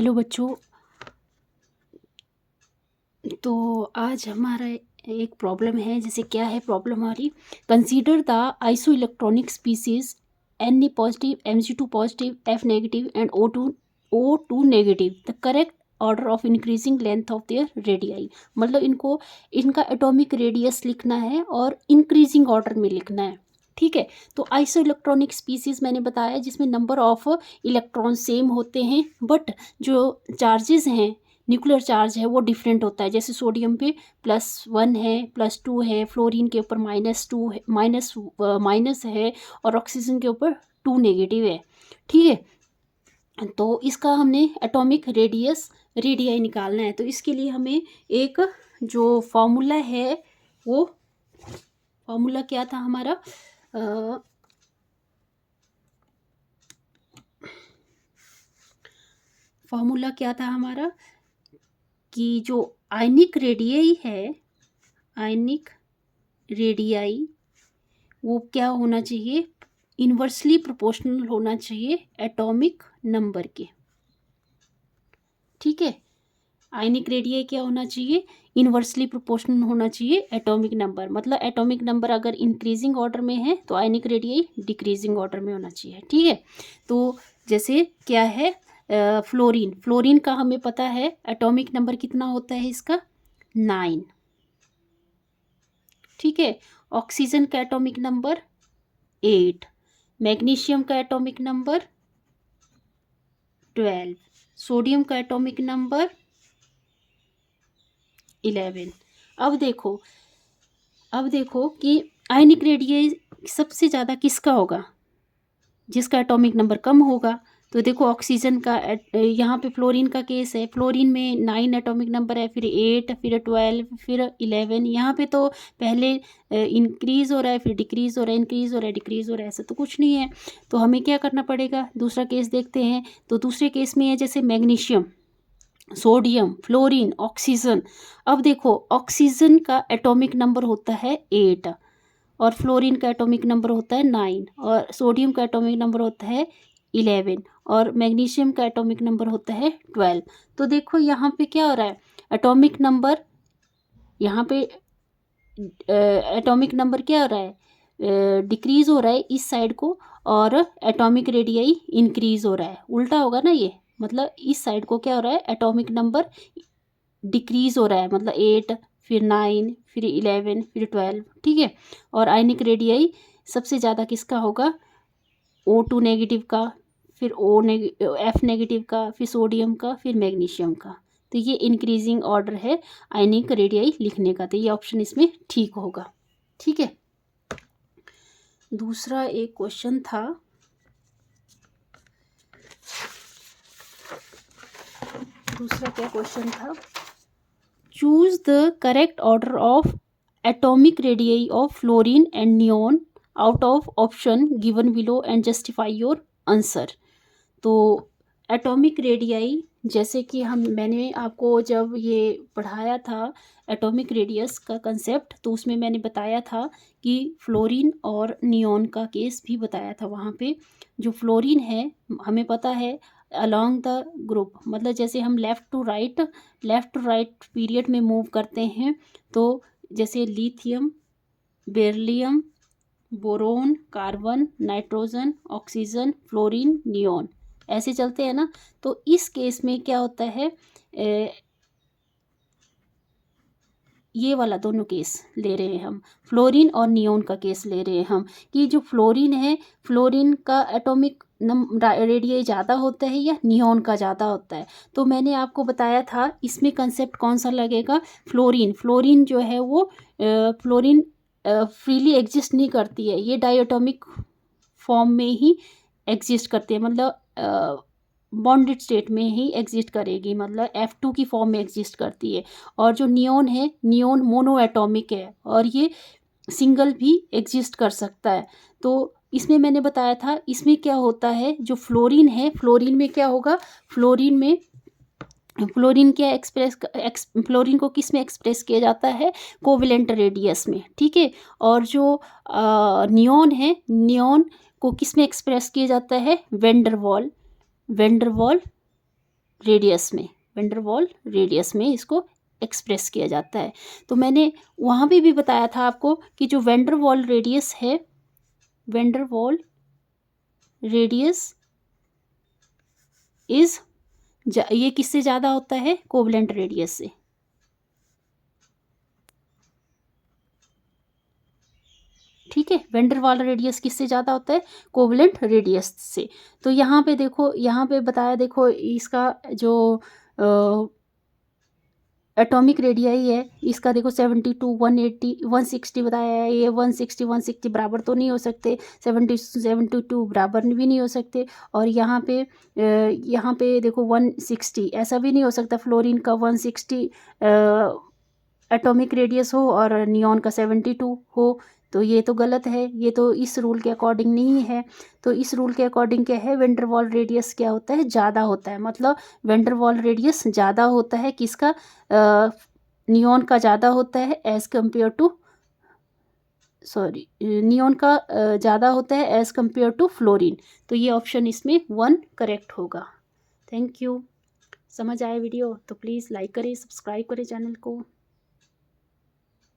Hello बच्चों। तो आज हमारा एक प्रॉब्लम है। जैसे क्या है प्रॉब्लम हमारी? Consider the iso electronic species Na positive, Mg2 positive, F negative and O2 negative. The correct order of increasing length of their radii. मतलब इनका एटॉमिक रेडियस लिखना है और इंक्रीजिंग ऑर्डर में लिखना है। ठीक है। तो आइसो इलेक्ट्रॉनिक स्पीसीज मैंने बताया जिसमें नंबर ऑफ इलेक्ट्रॉन सेम होते हैं, बट जो चार्जेस हैं, न्यूक्लियर चार्ज है, वो डिफरेंट होता है। जैसे सोडियम पे +1 है, +2 है, फ्लोरीन के ऊपर -2 है, माइनस है, और ऑक्सीजन के ऊपर 2 नेगेटिव है। ठीक है। तो इसका हमने एटॉमिक रेडियाई निकालना है। तो इसके लिए हमें एक जो फॉर्मूला है, वो फॉर्मूला क्या था हमारा? फॉर्मूला क्या था हमारा कि जो आयनिक रेडियाई वो क्या होना चाहिए? इन्वर्सली प्रोपोर्शनल होना चाहिए एटॉमिक नंबर के। ठीक है। आयनिक रेडियाई क्या होना चाहिए? इन्वर्सली प्रोपोर्शनल होना चाहिए एटॉमिक नंबर। मतलब एटॉमिक नंबर अगर इंक्रीजिंग ऑर्डर में है तो आयनिक रेडियाई डिक्रीजिंग ऑर्डर में होना चाहिए। ठीक है। तो जैसे क्या है, फ्लोरीन का हमें पता है एटॉमिक नंबर कितना होता है इसका? 9। ठीक है। ऑक्सीजन का एटॉमिक नंबर 8। मैग्नीशियम का एटॉमिक नंबर 12। सोडियम का एटॉमिक नंबर 11। अब देखो कि आयनिक रेडियाई सबसे ज़्यादा किसका होगा? जिसका एटॉमिक नंबर कम होगा। तो देखो ऑक्सीजन का यहाँ पे फ्लोरीन का केस है। फ्लोरीन में 9 एटॉमिक नंबर है, फिर 8, फिर 12, फिर 11। यहाँ पे तो पहले इंक्रीज हो रहा है, फिर डिक्रीज हो रहा है, इंक्रीज हो रहा है, डिक्रीज हो रहा है, ऐसा तो कुछ नहीं है। तो हमें क्या करना पड़ेगा? दूसरा केस देखते हैं। तो दूसरे केस में है जैसे मैग्नीशियम, सोडियम, फ्लोरीन, ऑक्सीजन। अब देखो ऑक्सीजन का एटॉमिक नंबर होता है 8, और फ्लोरीन का एटॉमिक नंबर होता है 9, और सोडियम का एटॉमिक नंबर होता है 11, और मैग्नीशियम का एटॉमिक नंबर होता है 12। तो देखो यहाँ पे क्या हो रहा है? एटॉमिक नंबर यहाँ पे एटॉमिक नंबर क्या हो रहा है? डिक्रीज हो रहा है इस साइड को, और एटॉमिक रेडियाई इंक्रीज हो रहा है। उल्टा होगा ना ये? मतलब इस साइड को क्या हो रहा है? एटॉमिक नंबर डिक्रीज हो रहा है। मतलब 8, फिर 9, फिर 11, फिर 12। ठीक है। और आयनिक रेडियाई सबसे ज़्यादा किसका होगा? O2 नेगेटिव का, फिर F नेगेटिव का, फिर सोडियम का, फिर मैग्नीशियम का। तो ये इंक्रीजिंग ऑर्डर है आयनिक रेडियाई लिखने का। तो ये ऑप्शन इसमें ठीक होगा। ठीक है। दूसरा एक क्वेश्चन था, दूसरा क्या क्वेश्चन था? Choose the correct order of atomic radii of fluorine and neon out of option given below and justify your answer. तो एटॉमिक रेडियाई, जैसे कि मैंने आपको जब ये पढ़ाया था एटॉमिक रेडियस का कंसेप्ट, तो उसमें मैंने बताया था कि फ्लोरीन और नियॉन का केस भी बताया था। वहाँ पे जो फ्लोरीन है हमें पता है अलोंग द ग्रुप, मतलब जैसे हम लेफ़्ट टू राइट पीरियड में मूव करते हैं। तो जैसे lithium, beryllium, boron, carbon, nitrogen, oxygen, fluorine, neon, ऐसे चलते हैं ना। तो इस केस में क्या होता है, ये वाला दोनों केस ले रहे हैं हम, फ्लोरीन और नियॉन का केस ले रहे हैं हम, कि जो फ्लोरीन है, फ्लोरीन का एटॉमिक रेडियाई ज़्यादा होता है या नियॉन का ज़्यादा होता है। तो मैंने आपको बताया था इसमें कंसेप्ट कौन सा लगेगा? फ्लोरीन जो है वो फ्लोरीन फ्रीली एग्जिस्ट नहीं करती है, ये डायटोमिक फॉर्म में ही एग्जिस्ट करती है। मतलब बॉन्डेड स्टेट में ही एग्जिस्ट करेगी, मतलब F2 की फॉर्म में एग्जिस्ट करती है। और जो नियॉन है, नियॉन मोनो एटॉमिक है और ये सिंगल भी एग्जिस्ट कर सकता है। तो इसमें मैंने बताया था इसमें क्या होता है, जो फ्लोरीन है, फ्लोरीन में क्या होगा? फ्लोरीन को किस में एक्सप्रेस किया जाता है? कोवेलेंट रेडियस में। ठीक है। और जो नियॉन है, नियॉन को किस में एक्सप्रेस किया जाता है? वेंडरवॉल रेडियस में, वेंडरवॉल रेडियस में इसको एक्सप्रेस किया जाता है। तो मैंने वहाँ पे भी बताया था आपको कि जो वेंडरवॉल रेडियस है, वेंडरवॉल रेडियस इज ये किससे ज़्यादा होता है, कोवलेंट रेडियस से। ठीक है, वेंडरवाल रेडियस किससे ज़्यादा होता है, कोवलेंट रेडियस से। तो यहाँ पे देखो, यहाँ पे बताया, देखो इसका जो एटॉमिक रेडियाई है, इसका देखो 72, 180, 160 बताया है। ये 160 160 बराबर तो नहीं हो सकते, 70 72 बराबर भी नहीं हो सकते। और यहाँ पे देखो 160, ऐसा भी नहीं हो सकता फ्लोरीन का 160 एटॉमिक रेडियस हो और नियॉन का 72 हो। तो ये तो गलत है, ये तो इस रूल के अकॉर्डिंग नहीं है। तो इस रूल के अकॉर्डिंग क्या है, वेंडरवॉल रेडियस क्या होता है, ज़्यादा होता है। मतलब वेंडरवॉल रेडियस ज़्यादा होता है किसका, नियॉन का ज़्यादा होता है as compare to, sorry, neon का ज़्यादा होता है एज़ कम्पेयर टू फ्लोरीन। तो ये ऑप्शन इसमें 1 करेक्ट होगा। Thank you. समझ आया वीडियो तो प्लीज़ लाइक करें, सब्सक्राइब करें चैनल को।